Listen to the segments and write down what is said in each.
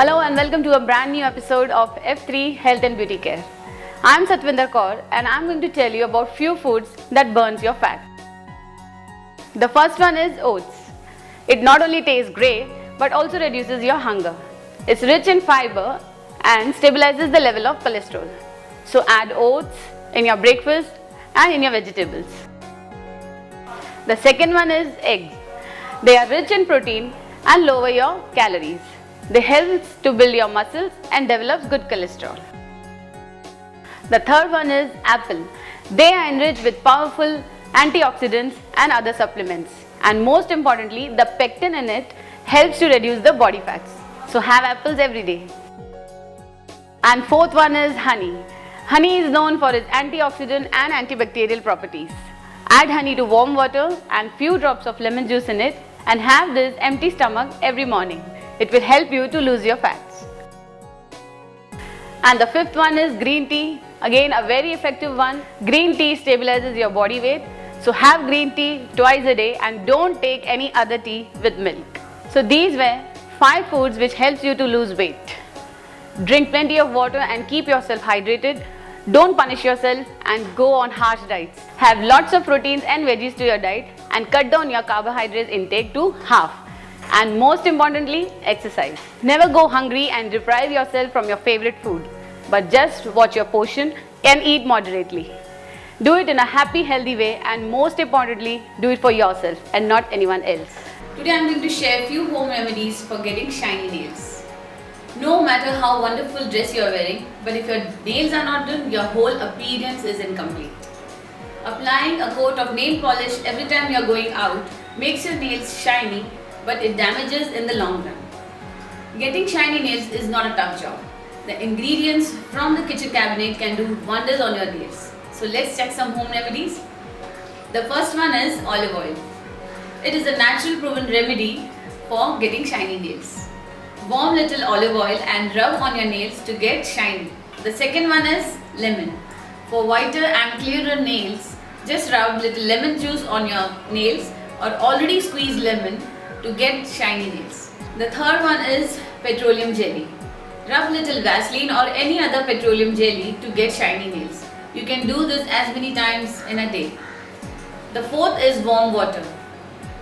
Hello and welcome to a brand new episode of F3 Health and Beauty Care. I'm Satvinder Kaur and I'm going to tell you about few foods that burns your fat. The first one is oats. It not only tastes great but also reduces your hunger. It's rich in fiber and stabilizes the level of cholesterol. So add oats in your breakfast and in your vegetables. The second one is eggs. They are rich in protein and lower your calories. They help to build your muscles and develops good cholesterol. The third one is apple. They are enriched with powerful antioxidants and other supplements. And most importantly, the pectin in it helps to reduce the body fats. So have apples every day. And fourth one is honey. Honey is known for its antioxidant and antibacterial properties. Add honey to warm water and few drops of lemon juice in it and have this empty stomach every morning. It will help you to lose your fats. And the fifth one is green tea. Again, a very effective one. Green tea stabilizes your body weight. So have green tea twice a day and don't take any other tea with milk. So these were 5 foods which helps you to lose weight. Drink plenty of water and keep yourself hydrated. Don't punish yourself and go on harsh diets. Have lots of proteins and veggies to your diet and cut down your carbohydrates intake to half. And most importantly, exercise. Never go hungry and deprive yourself from your favorite food, but just watch your portion and eat moderately. Do it in a happy, healthy way, and most importantly, do it for yourself and not anyone else. Today I am going to share a few home remedies for getting shiny nails. No matter how wonderful dress you are wearing, but if your nails are not done, your whole appearance is incomplete. Applying a coat of nail polish every time you are going out makes your nails shiny, but it damages in the long run. Getting shiny nails is not a tough job. The ingredients from the kitchen cabinet can do wonders on your nails. So let's check some home remedies. The first one is olive oil. It is a natural proven remedy for getting shiny nails. Warm little olive oil and rub on your nails to get shiny. The second one is lemon. For whiter and clearer nails, just rub little lemon juice on your nails or already squeezed lemon to get shiny nails. The third one is petroleum jelly. Rub little Vaseline or any other petroleum jelly to get shiny nails. You can do this as many times in a day. The fourth is warm water.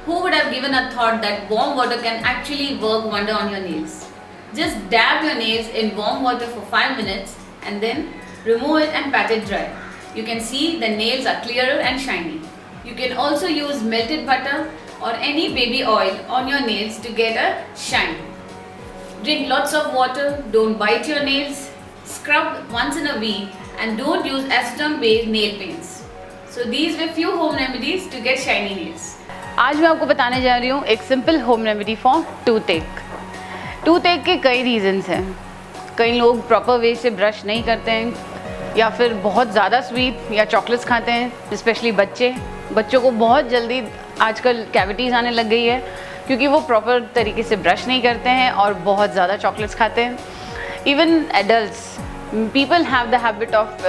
Who would have given a thought that warm water can actually work wonder on your nails? Just dab your nails in warm water for 5 minutes and then remove it and pat it dry. You can see the nails are clearer and shiny. You can also use melted butter or any baby oil on your nails to get a shine. Drink lots of water, don't bite your nails, scrub once in a week and don't use acetone based nail paints. So these were few home remedies to get shiny nails. आज मैं आपको बताने जा रही हूँ एक simple home remedy for toothache. Toothache के कई रीजंस हैं। कई लोग प्रॉपर वे से ब्रश नहीं करते हैं या फिर बहुत ज़्यादा स्वीट या चॉकलेट्स खाते हैं, स्पेशली बच्चों को बहुत जल्दी आजकल कैविटीज़ आने लग गई है क्योंकि वो प्रॉपर तरीके से ब्रश नहीं करते हैं और बहुत ज़्यादा चॉकलेट्स खाते हैं. Even adults, people have the habit of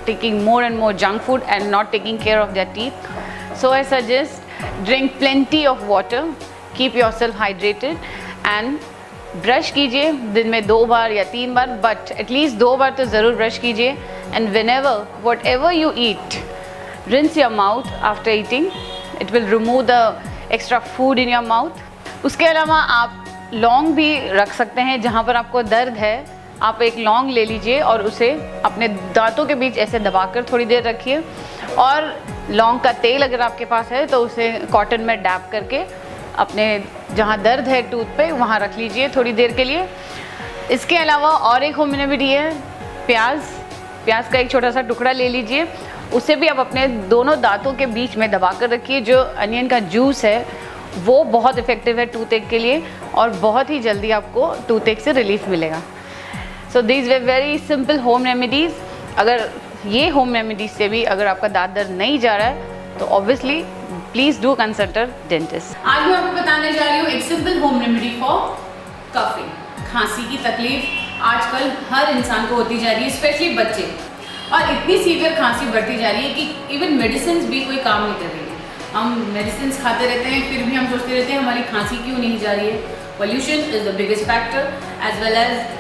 taking more and more junk food and not taking care of their teeth. So I suggest drink plenty of water, keep yourself hydrated and brush कीजिए दिन में 2 बार या 3 बार, but at least 2 बार तो ज़रूर brush कीजिए. And whenever whatever you eat, rinse your mouth after eating. It will remove the extra food in your mouth. उसके अलावा आप लौंग भी रख सकते हैं. जहाँ पर आपको दर्द है आप एक लौंग ले लीजिए और उसे अपने दांतों के बीच ऐसे दबाकर थोड़ी देर रखिए. और लौंग का तेल अगर आपके पास है तो उसे कॉटन में डैप करके अपने जहाँ दर्द है टूथ पे वहाँ रख लीजिए थोड़ी देर के लिए. इसके अलावा और एक होम रेमेडी है प्याज का एक छोटा सा टुकड़ा ले लीजिए. उसे भी आप अपने दोनों दांतों के बीच में दबा कर रखिए. जो अनियन का जूस है वो बहुत इफ़ेक्टिव है टूथेक के लिए और बहुत ही जल्दी आपको टूथेक से रिलीफ मिलेगा. So these way very simple home remedies. अगर ये होम रेमेडीज से भी अगर आपका दांत दर्द नहीं जा रहा है तो obviously please do consult a dentist. आज मैं आपको बताने जा रही हूँ एक simple home remedy for coughing. खांसी की तकलीफ आजकल हर इंसान को होती जा रही है, स्पेशली बच्चे. और इतनी सीवियर खांसी बढ़ती जा रही है कि इवन मेडिसिन भी कोई काम नहीं कर रही है. हम मेडिसिन खाते रहते हैं फिर भी हम सोचते रहते हैं हमारी खांसी क्यों नहीं जा रही है. Pollution is the biggest factor, as well as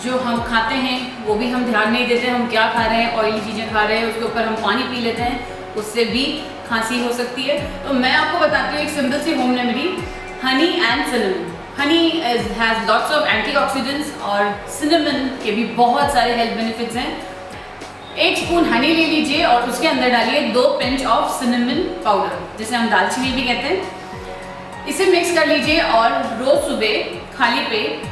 जो हम खाते हैं वो भी हम ध्यान नहीं देते, हम क्या खा रहे हैं, ऑयली चीज़ें खा रहे हैं, उसके ऊपर हम पानी पी लेते हैं, उससे भी खांसी हो सकती है। तो मैं आपको बताती हूँ एक सिंपल सी home remedy, honey and cinnamon. Honey has lots of antioxidants और सिनेमन के भी बहुत सारे हेल्थ बेनिफिट्स हैं। 1 स्पून हनी ले लीजिए और उसके अंदर डालिए 2 पिंच ऑफ सिनेमन पाउडर, जिसे हम दालचीनी भी कहते हैं। इसे मिक्स कर लीजिए और रोज़ सुबह खाली पेट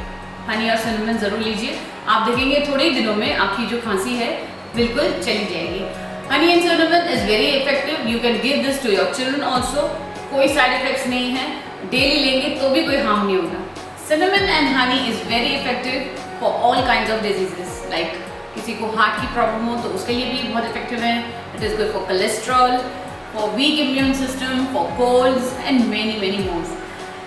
हनी और सिनेमन ज़रूर लीजिए। आप देखेंगे थोड़े ही दिनों में आपकी जो खांसी है बिल्कुल चली जाएगी। Honey and cinnamon is very effective. You can give this to your children also. कोई साइड इफेक्ट्स नहीं है, डेली लेंगे तो भी कोई हार्म नहीं होगा। Cinnamon and honey is very effective for all kinds of diseases, like किसी को हार्ट की प्रॉब्लम हो तो उसके लिए भी बहुत इफेक्टिव है। It is good for cholesterol, for weak immune system, for colds and many mores.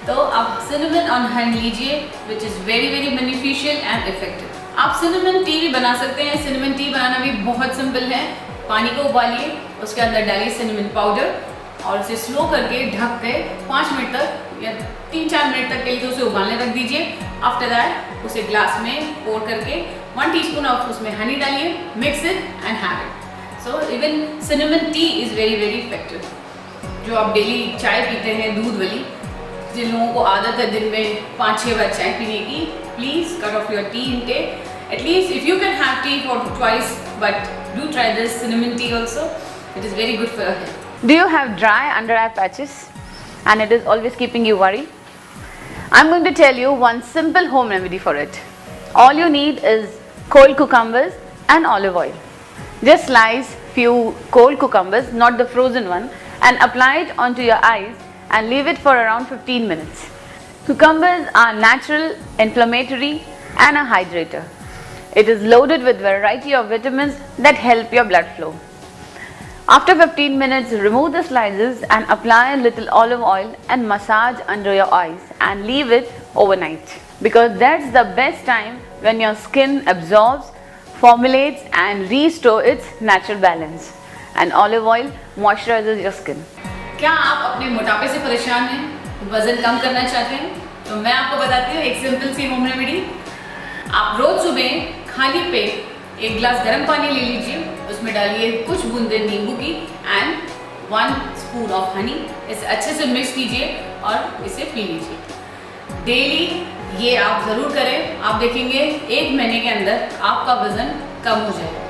तो आप सिनेमन और हनी लीजिए, which is very beneficial and effective. आप सिनेमन टी भी बना सकते हैं। सिनेमन टी बनाना भी बहुत सिंपल है। पानी को उबालिए, उसके अंदर डालिए सिनेमन पाउडर और उसे स्लो करके ढक के 5 मिनट तक या 3-4 मिनट तक के लिए तो उसे उबालने रख दीजिए। आफ्टर दैट उसे ग्लास में पोर करके 1 टीस्पून ऑफ उसमें हनी डालिए, mix it and have it. So even cinnamon T is very effective. जो आप डेली चाय पीते हैं दूध वाली, जिन लोगों को आदत है दिन में 5-6 बार चाय पीने की, please cut off your T intake. At least if you can have T for twice, but do try this cinnamon tea also. It is very good for your health. Do you have dry under eye patches and it is always keeping you worried? I'm going to tell you one simple home remedy for it. All you need is cold cucumbers and olive oil. Just slice few cold cucumbers, not the frozen one, and apply it onto your eyes and leave it for around 15 minutes. Cucumbers are natural, inflammatory and a hydrator. It is loaded with variety of vitamins that help your blood flow. After 15 minutes, remove the slices and apply a little olive oil and massage under your eyes and leave it overnight, because that's the best time when your skin absorbs, formulates and restore its natural balance, and olive oil moisturizes your skin. क्या आप अपने मोटापे से परेशान हैं, वजन कम करना चाहते हैं? तो मैं आपको बताती हूँ एक सिंपल सी होम रेमेडी। आप रोज सुबह खाली पेट 1 गिलास गर्म पानी ले लीजिए, उसमें डालिए कुछ बूंदे नींबू की एंड 1 स्पून ऑफ हनी। इसे अच्छे से मिक्स कीजिए और इसे पी लीजिए। डेली ये आप ज़रूर करें। आप देखेंगे 1 महीने के अंदर आपका वज़न कम हो जाएगा।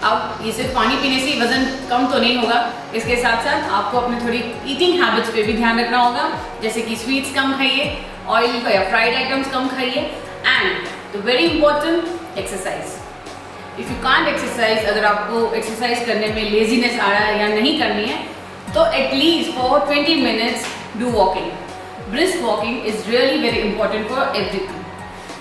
अब ये सिर्फ पानी पीने से ही वज़न कम तो नहीं होगा, इसके साथ साथ आपको अपनी थोड़ी ईटिंग हैबिट्स पे भी ध्यान रखना होगा, जैसे कि स्वीट्स कम खाइए, ऑयल या फ्राइड आइटम्स कम खाइए, and the very important exercise. If you can't exercise, अगर आपको एक्सरसाइज करने में लेजीनेस आ रहा है या नहीं करनी है, तो at least for 20 minutes do walking. Brisk walking is really very important for everything.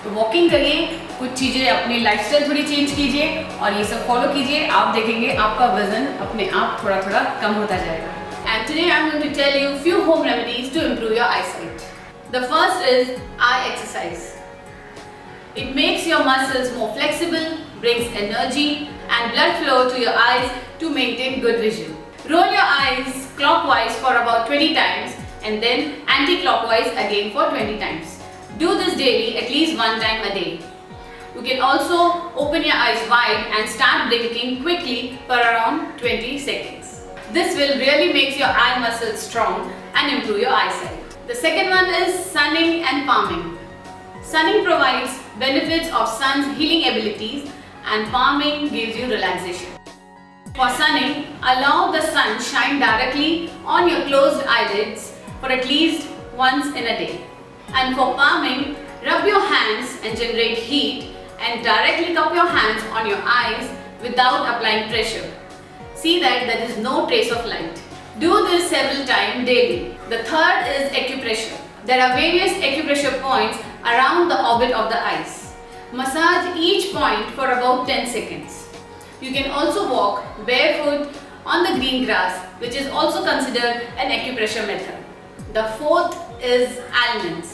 तो वॉकिंग करिए, कुछ चीज़ें अपनी लाइफस्टाइल थोड़ी चेंज कीजिए और ये सब फॉलो कीजिए। आप देखेंगे आपका वजन अपने आप थोड़ा कम होता जाएगा। And today I am going to tell you few home remedies to improve your eyesight. The first is eye exercise. It makes your muscles more flexible, brings energy and blood flow to your eyes to maintain good vision. Roll your eyes clockwise for about 20 times and then anti-clockwise again for 20 times. Do this daily, at least 1 time a day. You can also open your eyes wide and start blinking quickly for around 20 seconds. This will really make your eye muscles strong and improve your eyesight. The second one is sunning and palming. Sunning provides benefits of sun's healing abilities and palming gives you relaxation. For sunning, allow the sun shine directly on your closed eyelids for at least once in a day. And for palming, rub your hands and generate heat and directly cup your hands on your eyes without applying pressure. See that there is no trace of light. Do this several times daily. The third is acupressure. There are various acupressure points around the orbit of the eyes. Massage each point for about 10 seconds. You can also walk barefoot on the green grass, which is also considered an acupressure method. The fourth is almonds.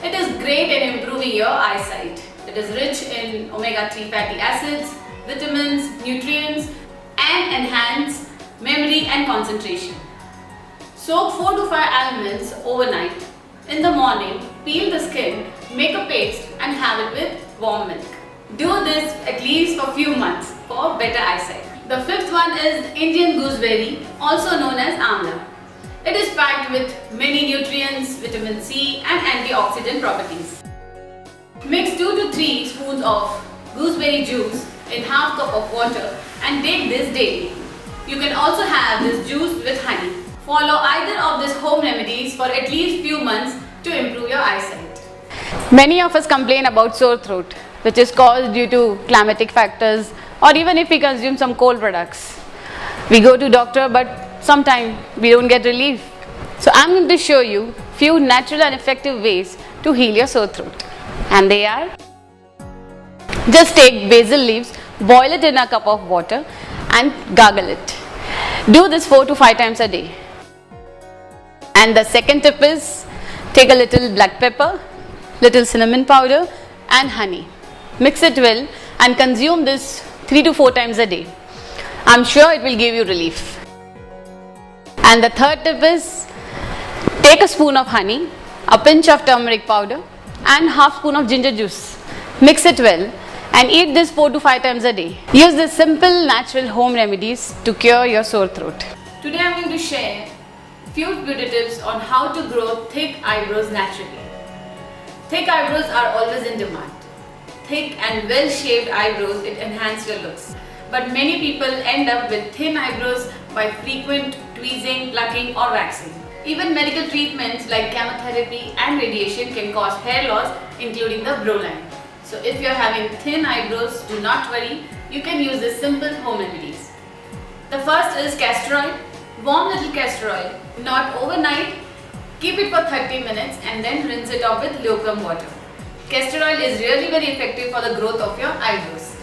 It is great in improving your eyesight. It is rich in omega-3 fatty acids, vitamins, nutrients, and enhance memory and concentration. Soak 4 to 5 almonds overnight. In the morning, peel the skin, make a paste and have it with warm milk. Do this at least for few months for better eyesight. The fifth one is Indian gooseberry, also known as amla. It is packed with many nutrients, vitamin C and antioxidant properties. Mix 2 to 3 spoons of gooseberry juice in half cup of water and take this daily. You can also have this juice with honey. Follow either of these home remedies for at least few months to improve your eyesight. Many of us complain about sore throat, which is caused due to climatic factors or even if we consume some cold products. We go to doctor but sometimes we don't get relief. So I'm going to show you few natural and effective ways to heal your sore throat. And they are: just take basil leaves, boil it in a cup of water and gargle it. Do this 4 to 5 times a day. And the second tip is, take a little black pepper, little cinnamon powder and honey. Mix it well and consume this 3 to 4 times a day. I'm sure it will give you relief. And the third tip is, take a spoon of honey, a pinch of turmeric powder and half spoon of ginger juice. Mix it well and eat this 4 to 5 times a day. Use these simple natural home remedies to cure your sore throat. Today I'm going to share few beauty tips on how to grow thick eyebrows naturally. Thick eyebrows are always in demand. Thick and well shaped eyebrows, it enhances your looks. But many people end up with thin eyebrows by frequent tweezing, plucking or waxing. Even medical treatments like chemotherapy and radiation can cause hair loss, including the brow line. So if you are having thin eyebrows, do not worry, you can use these simple home remedies. The first is castor oil. Warm little castor oil, not overnight, keep it for 30 minutes and then rinse it off with lukewarm water. Castor oil is really very effective for the growth of your eyebrows.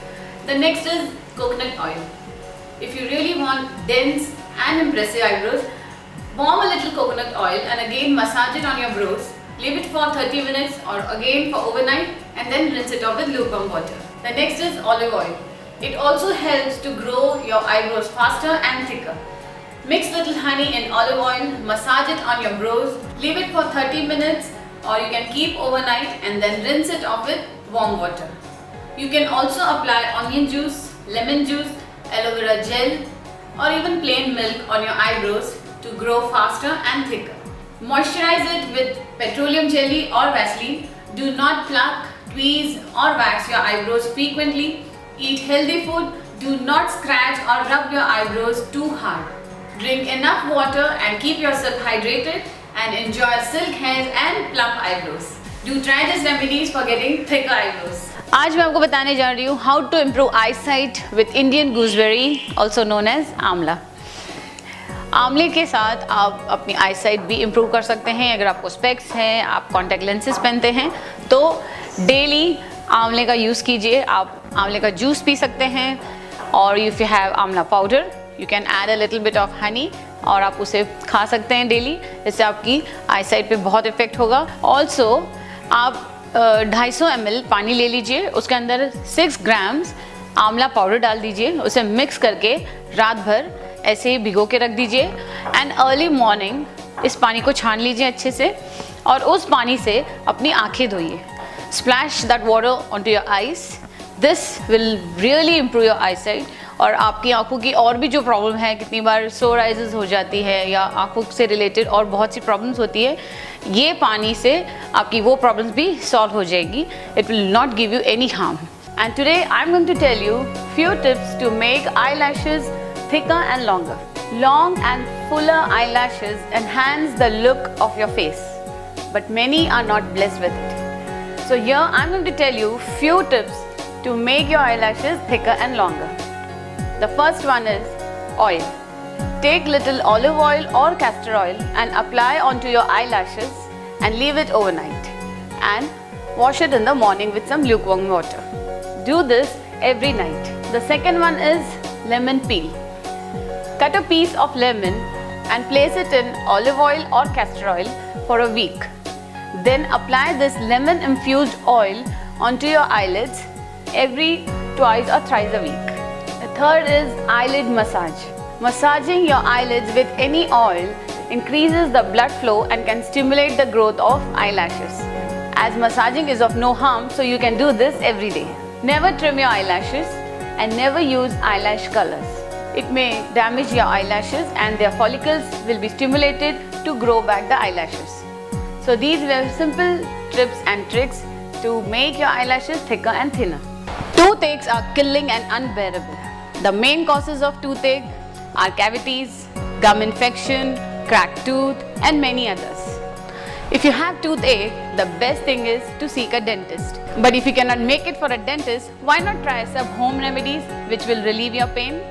The next is coconut oil. If you really want dense and impressive eyebrows, warm a little coconut oil and again massage it on your brows. Leave it for 30 minutes or again for overnight and then rinse it off with lukewarm water. The next is olive oil. It also helps to grow your eyebrows faster and thicker. Mix little honey and olive oil, massage it on your brows, leave it for 30 minutes or you can keep overnight and then rinse it off with warm water. You can also apply onion juice, lemon juice, aloe vera gel or even plain milk on your eyebrows to grow faster and thicker. Moisturize it with petroleum jelly or Vaseline. Do not pluck, tweeze or wax your eyebrows frequently. Eat healthy food. Do not scratch or rub your eyebrows too hard. Drink enough water and keep yourself hydrated and enjoy silk hairs and plump eyebrows. Do try these remedies for getting thicker eyebrows. आज मैं आपको बताने जा रही हूँ how to improve eyesight with Indian gooseberry, also known as आंवला. आंवले के साथ आप अपनी आईसाइट भी इम्प्रूव कर सकते हैं. अगर आपको स्पेक्स हैं, आप कॉन्टैक्ट लेंसेज पहनते हैं तो डेली आंवले का यूज़ कीजिए. आप आंवले का जूस पी सकते हैं और इफ़ यू हैव आंवला powder you can add a little bit of honey और आप उसे खा सकते हैं डेली. इससे आपकी आईसाइट पे बहुत इफेक्ट होगा. ऑल्सो आप 250 ml पानी ले लीजिए, उसके अंदर 6 ग्राम्स आंवला पाउडर डाल दीजिए, उसे मिक्स करके रात भर ऐसे ही भिगो के रख दीजिए एंड अर्ली मॉर्निंग इस पानी को छान लीजिए अच्छे से और उस पानी से अपनी आंखें धोइए. Splash that water onto your eyes. This will really improve your eyesight और आपकी आंखों की और भी जो प्रॉब्लम है, कितनी बार सोर आइज़ हो जाती है या आंखों से रिलेटेड और बहुत सी प्रॉब्लम्स होती है, ये पानी से आपकी वो प्रॉब्लम्स भी सॉल्व हो जाएगी. It will not give you any harm. And today I am going to tell you few tips to make eye thicker and longer. Long and fuller eyelashes enhance the look of your face, but many are not blessed with it. So here I'm going to tell you few tips to make your eyelashes thicker and longer. The first one is oil. Take little olive oil or castor oil and apply onto your eyelashes and leave it overnight and wash it in the morning with some lukewarm water. Do this every night. The second one is lemon peel. Cut a piece of lemon and place it in olive oil or castor oil for a week. Then apply this lemon infused oil onto your eyelids every twice or thrice a week. The third is eyelid massage. Massaging your eyelids with any oil increases the blood flow and can stimulate the growth of eyelashes. as massaging is of no harm, so you can do this every day. Never trim your eyelashes and never use eyelash colors. It may damage your eyelashes and their follicles will be stimulated to grow back the eyelashes. So these were simple tips and tricks to make your eyelashes thicker and thinner. Toothaches are killing and unbearable. The main causes of toothache are cavities, gum infection, cracked tooth and many others. If you have toothache, the best thing is to seek a dentist. But if you cannot make it for a dentist, why not try some home remedies which will relieve your pain?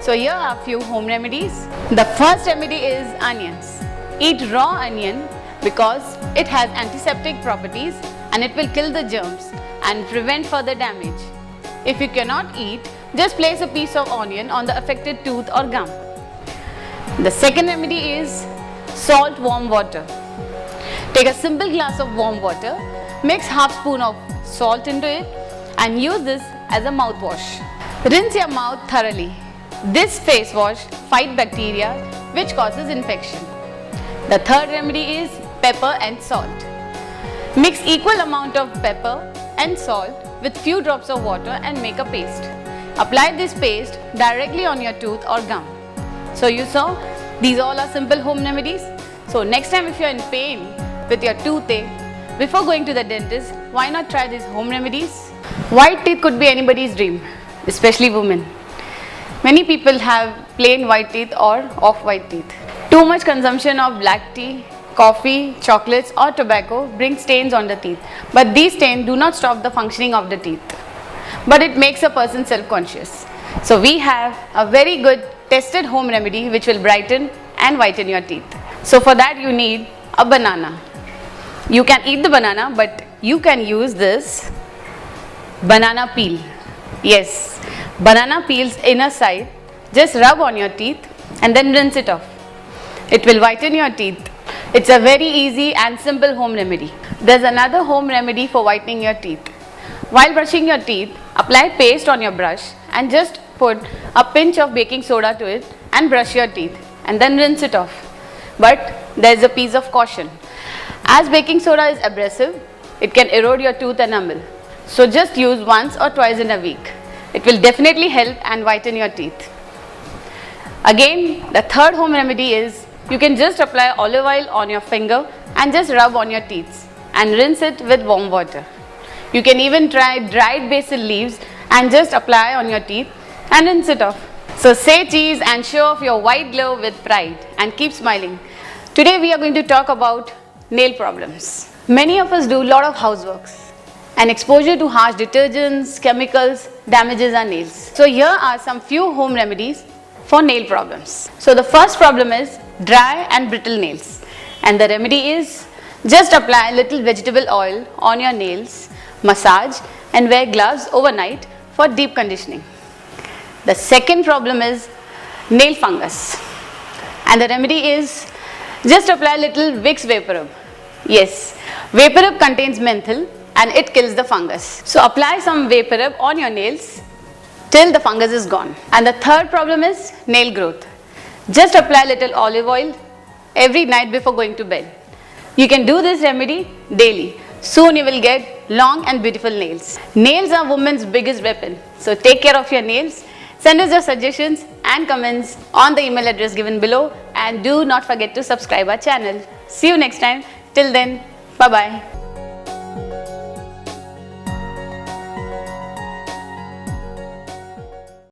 So here are a few home remedies. The first remedy is onions. Eat raw onion because it has antiseptic properties and it will kill the germs and prevent further damage. If you cannot eat, just place a piece of onion on the affected tooth or gum. The second remedy is salt warm water. Take a simple glass of warm water, mix half spoon of salt into it and use this as a mouthwash. Rinse your mouth thoroughly. This face wash fights bacteria which causes infection. The third remedy is pepper and salt. Mix equal amount of pepper and salt with few drops of water and make a paste. Apply this paste directly on your tooth or gum. So you saw, these all are simple home remedies. So next time if you are in pain with your toothache, before going to the dentist, why not try these home remedies? White teeth could be anybody's dream, especially women. Many people have plain white teeth or off-white teeth. Too much consumption of black tea, coffee, chocolates or tobacco brings stains on the teeth. But these stains do not stop the functioning of the teeth. But it makes a person self-conscious. So we have a very good tested home remedy which will brighten and whiten your teeth. So for that you need a banana. You can eat the banana, but you can use this banana peel. Yes, banana peel's inner side. Just rub on your teeth and then rinse it off. It will whiten your teeth. It's a very easy and simple home remedy. There's another home remedy for whitening your teeth. While brushing your teeth, apply paste on your brush and just put a pinch of baking soda to it and brush your teeth and then rinse it off. But there's a piece of caution. As baking soda is abrasive, it can erode your tooth enamel. So just use once or twice in a week. It will definitely help and whiten your teeth. Again, the third home remedy is you can just apply olive oil on your finger and just rub on your teeth and rinse it with warm water. You can even try dried basil leaves and just apply on your teeth and rinse it off. So say cheese and show off your white glow with pride and keep smiling. Today we are going to talk about nail problems. Many of us do a lot of houseworks and exposure to harsh detergents, chemicals damages our nails. So here are some few home remedies for nail problems. So the first problem is dry and brittle nails, and the remedy is just apply little vegetable oil on your nails, massage and wear gloves overnight for deep conditioning. The second problem is nail fungus, and the remedy is just apply little Vicks Vaporub. Yes, Vaporub contains menthol and it kills the fungus. So apply some Vaporub on your nails till the fungus is gone. And the third problem is nail growth. Just apply little olive oil every night before going to bed. You can do this remedy daily. Soon you will get long and beautiful nails. Nails are women's biggest weapon. So take care of your nails. Send us your suggestions and comments on the email address given below, and do not forget to subscribe our channel. See you next time. Till then, bye-bye.